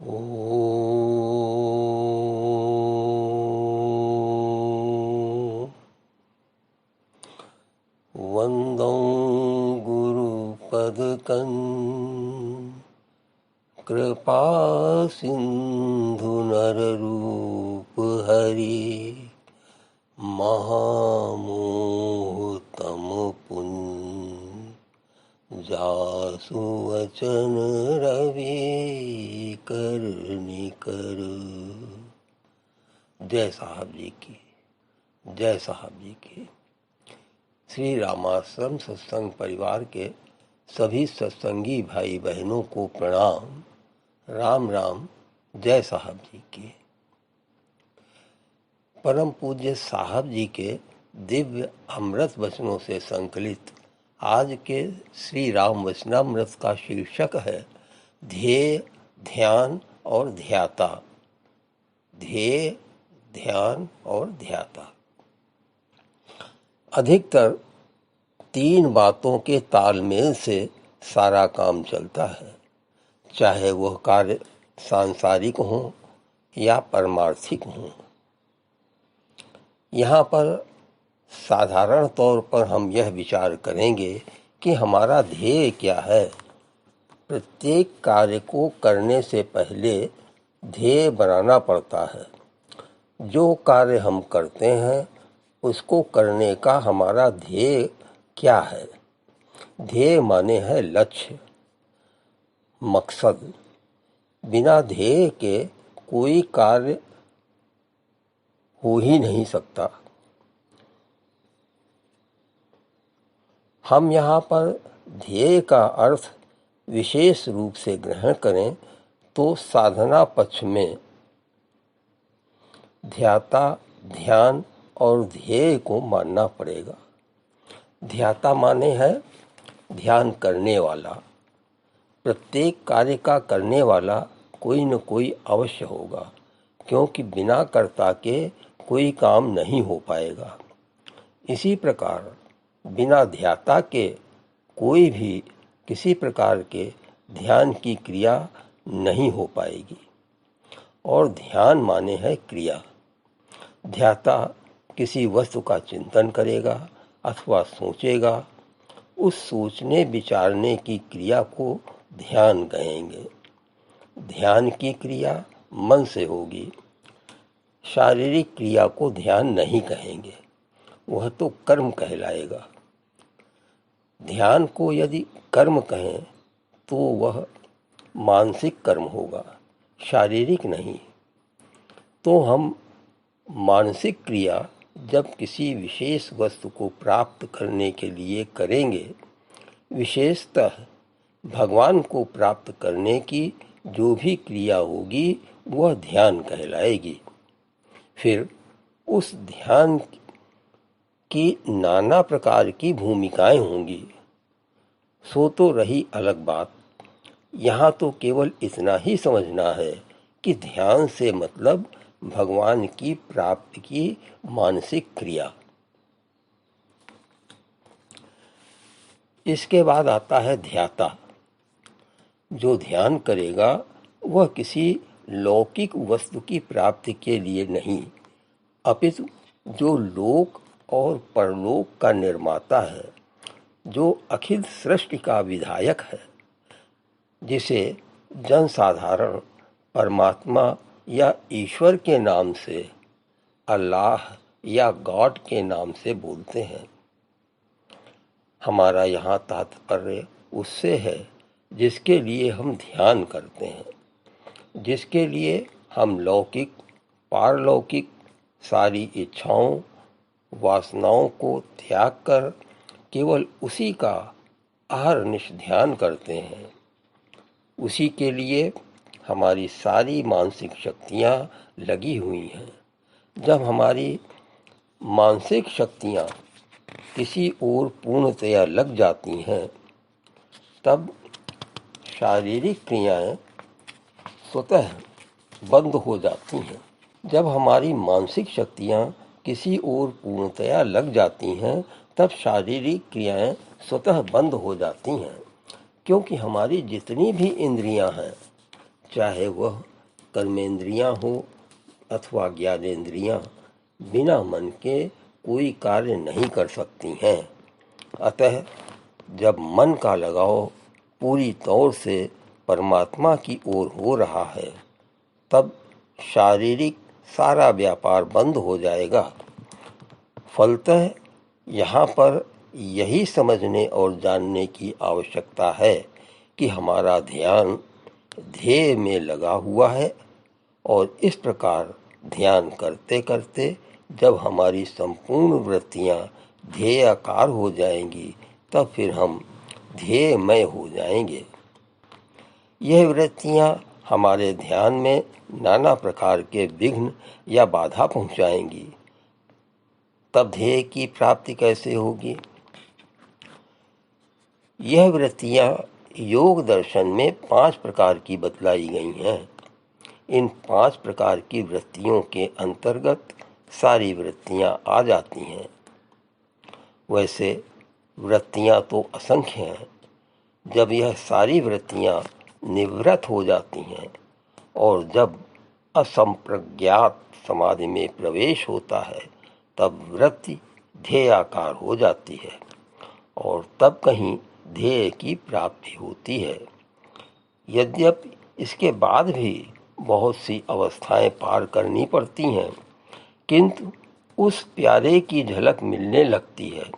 वंदं गुरुपदकं कृपा सिंधु नररूप हरि महामोहतम पुण्य जासु वचन रवि कर निकर। जय साहब जी की, जय साहब जी की। श्री रामाश्रम सत्संग परिवार के सभी सत्संगी भाई बहनों को प्रणाम। राम राम। जय साहब जी की। परम पूज्य साहब जी के दिव्य अमृत वचनों से संकलित आज के श्री राम वचनामृत का शीर्षक है ध्येय, ध्यान और ध्याता। ध्येय, ध्यान और ध्याता। अधिकतर 3 बातों के तालमेल से सारा काम चलता है, चाहे वह कार्य सांसारिक हो या परमार्थिक हो। यहाँ पर साधारण तौर पर हम यह विचार करेंगे कि हमारा ध्येय क्या है। प्रत्येक कार्य को करने से पहले ध्येय बनाना पड़ता है। जो कार्य हम करते हैं उसको करने का हमारा ध्येय क्या है। ध्येय माने है लक्ष्य, मकसद। बिना ध्येय के कोई कार्य हो ही नहीं सकता। हम यहाँ पर ध्येय का अर्थ विशेष रूप से ग्रहण करें तो साधना पक्ष में ध्याता, ध्यान और ध्येय को मानना पड़ेगा। ध्याता माने है ध्यान करने वाला। प्रत्येक कार्य का करने वाला कोई न कोई अवश्य होगा, क्योंकि बिना कर्ता के कोई काम नहीं हो पाएगा। इसी प्रकार बिना ध्याता के कोई भी किसी प्रकार के ध्यान की क्रिया नहीं हो पाएगी। और ध्यान माने है क्रिया। ध्याता किसी वस्तु का चिंतन करेगा अथवा सोचेगा। उस सोचने विचारने की क्रिया को ध्यान कहेंगे। ध्यान की क्रिया मन से होगी। शारीरिक क्रिया को ध्यान नहीं कहेंगे, वह तो कर्म कहलाएगा। ध्यान को यदि कर्म कहें तो वह मानसिक कर्म होगा, शारीरिक नहीं। तो हम मानसिक क्रिया जब किसी विशेष वस्तु को प्राप्त करने के लिए करेंगे, विशेषतः भगवान को प्राप्त करने की जो भी क्रिया होगी वह ध्यान कहलाएगी। फिर उस ध्यान की नाना प्रकार की भूमिकाएं होंगी। सो तो रही अलग बात। यहाँ तो केवल इतना ही समझना है कि ध्यान से मतलब भगवान की प्राप्ति की मानसिक क्रिया। इसके बाद आता है ध्याता। जो ध्यान करेगा वह किसी लौकिक वस्तु की प्राप्ति के लिए नहीं, अपितु जो लोक और परलोक का निर्माता है, जो अखिल सृष्टि का विधायक है, जिसे जनसाधारण परमात्मा या ईश्वर के नाम से, अल्लाह या गॉड के नाम से बोलते हैं। हमारा यहाँ तात्पर्य उससे है जिसके लिए हम ध्यान करते हैं, जिसके लिए हम लौकिक पारलौकिक सारी इच्छाओं वासनाओं को त्याग कर केवल उसी का अहर्निश ध्यान करते हैं। उसी के लिए हमारी सारी मानसिक शक्तियाँ लगी हुई हैं। जब हमारी मानसिक शक्तियाँ किसी ओर पूर्णतया लग जाती हैं, तब शारीरिक क्रियाएं स्वतः बंद हो जाती हैं। जब हमारी मानसिक शक्तियाँ किसी ओर पूर्णतया लग जाती हैं, तब शारीरिक क्रियाएं स्वतः बंद हो जाती हैं, क्योंकि हमारी जितनी भी इंद्रियां हैं, चाहे वह कर्मेंद्रियां हो अथवा ज्ञानेंद्रियां बिना मन के कोई कार्य नहीं कर सकती हैं। अतः जब मन का लगाव पूरी तौर से परमात्मा की ओर हो रहा है, तब शारीरिक सारा व्यापार बंद हो जाएगा। फलतः यहाँ पर यही समझने और जानने की आवश्यकता है कि हमारा ध्यान ध्येय में लगा हुआ है, और इस प्रकार ध्यान करते करते जब हमारी संपूर्ण वृत्तियाँ ध्येयाकार हो जाएंगी, तब फिर हम ध्येयमय हो जाएंगे। यह वृत्तियाँ हमारे ध्यान में नाना प्रकार के विघ्न या बाधा पहुँचाएंगी। तब ध्येय की प्राप्ति कैसे होगी? यह वृत्तियाँ योग दर्शन में 5 प्रकार की बतलाई गई हैं। इन 5 प्रकार की वृत्तियों के अंतर्गत सारी वृत्तियाँ आ जाती हैं। वैसे वृत्तियाँ तो असंख्य हैं। जब यह सारी वृत्तियाँ निवृत्त हो जाती हैं और जब असंप्रज्ञात समाधि में प्रवेश होता है, तब वृत्ति ध्येयाकार हो जाती है और तब कहीं ध्येय की प्राप्ति होती है। यद्यपि इसके बाद भी बहुत सी अवस्थाएं पार करनी पड़ती हैं, किंतु उस प्यारे की झलक मिलने लगती है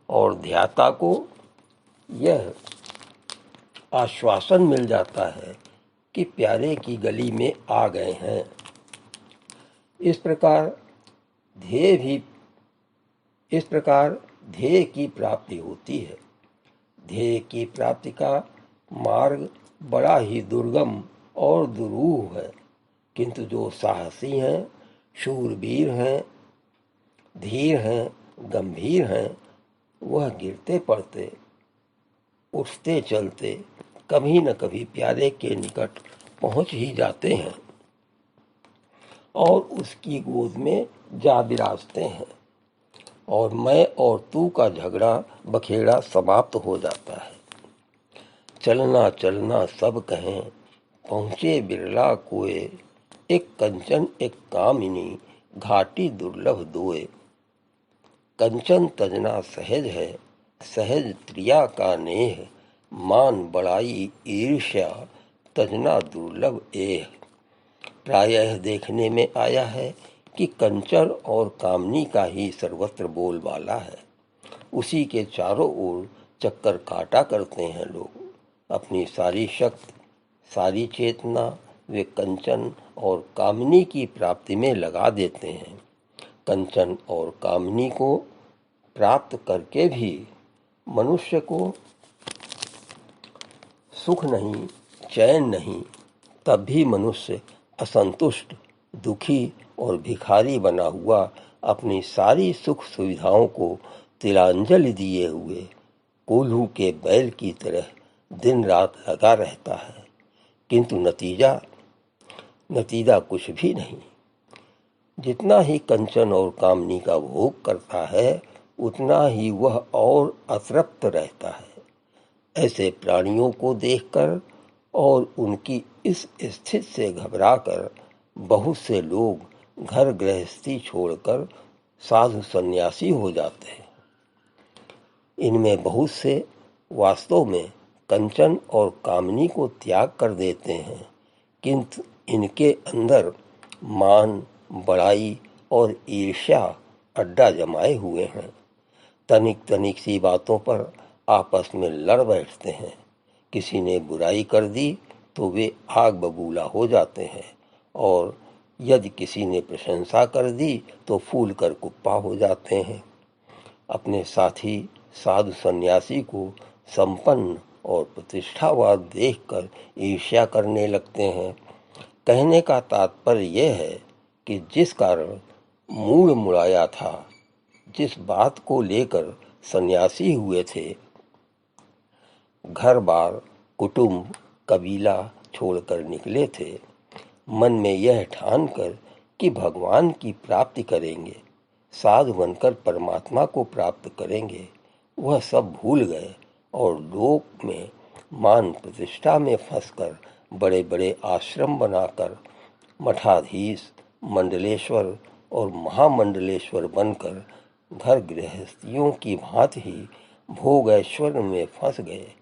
और ध्याता को यह आश्वासन मिल जाता है कि प्यारे की गली में आ गए हैं। इस प्रकार ध्येय की प्राप्ति होती है। ध्येय की प्राप्ति का मार्ग बड़ा ही दुर्गम और दुरूह है, किंतु जो साहसी हैं, शूरवीर हैं, धीर हैं, गंभीर हैं, वह गिरते पड़ते, उठते चलते कभी न कभी प्यारे के निकट पहुंच ही जाते हैं और उसकी गोद में जा विराजते हैं, और मैं और तू का झगड़ा बखेड़ा समाप्त हो जाता है। चलना चलना सब कहें, पहुँचे बिरला कोए, एक कंचन एक कामिनी, घाटी दुर्लभ दोए। कंचन तजना सहज है, सहज त्रिया का नेह, मान बड़ाई ईर्ष्या तजना दुर्लभ एह। प्रायः देखने में आया है कि कंचन और कामनी का ही सर्वत्र बोलबाला है। उसी के चारों ओर चक्कर काटा करते हैं लोग। अपनी सारी शक्ति, सारी चेतना वे कंचन और कामनी की प्राप्ति में लगा देते हैं। कंचन और कामनी को प्राप्त करके भी मनुष्य को सुख नहीं, चैन नहीं, तब भी मनुष्य असंतुष्ट, दुखी और भिखारी बना हुआ अपनी सारी सुख सुविधाओं को तिलांजलि दिए हुए कोल्हू के बैल की तरह दिन रात लगा रहता है, किंतु नतीजा कुछ भी नहीं। जितना ही कंचन और कामनी का भोग करता है, उतना ही वह और अतृप्त रहता है। ऐसे प्राणियों को देखकर और उनकी इस स्थिति से घबराकर बहुत से लोग घर गृहस्थी छोड़कर साधु सन्यासी हो जाते हैं। इनमें बहुत से वास्तव में कंचन और कामनी को त्याग कर देते हैं, किंतु इनके अंदर मान, बड़ाई और ईर्ष्या अड्डा जमाए हुए हैं। तनिक तनिक सी बातों पर आपस में लड़ बैठते हैं। किसी ने बुराई कर दी तो वे आग बबूला हो जाते हैं, और यदि किसी ने प्रशंसा कर दी तो फूल कर कुप्पा हो जाते हैं। अपने साथी साधु सन्यासी को संपन्न और प्रतिष्ठावाद देखकर ईर्ष्या करने लगते हैं। कहने का तात्पर्य यह है कि जिस कारण मूड मुड़ाया था, जिस बात को लेकर सन्यासी हुए थे, घर बार, कुटुंब, कबीला छोड़कर निकले थे, मन में यह ठानकर कि भगवान की प्राप्ति करेंगे, साधु बनकर परमात्मा को प्राप्त करेंगे, वह सब भूल गए और लोक में मान प्रतिष्ठा में फंसकर बड़े बड़े आश्रम बनाकर मठाधीश, मंडलेश्वर और महामंडलेश्वर बनकर घर गृहस्थियों की भांति ही भोग ऐश्वर्य में फंस गए।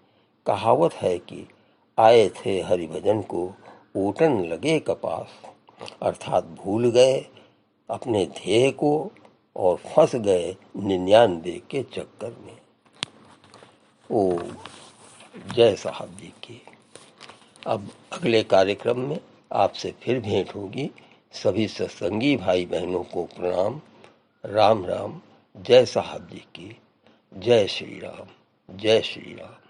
कहावत है कि आए थे हरिभजन को, ऊटन लगे कपास, अर्थात भूल गए अपने ध्येय को और फंस गए 99 के चक्कर में। ओ जय साहब जी की। अब अगले कार्यक्रम में आपसे फिर भेंट होगी। सभी सत्संगी भाई बहनों को प्रणाम। राम राम। जय साहब जी की। जय श्री राम। जय श्री राम।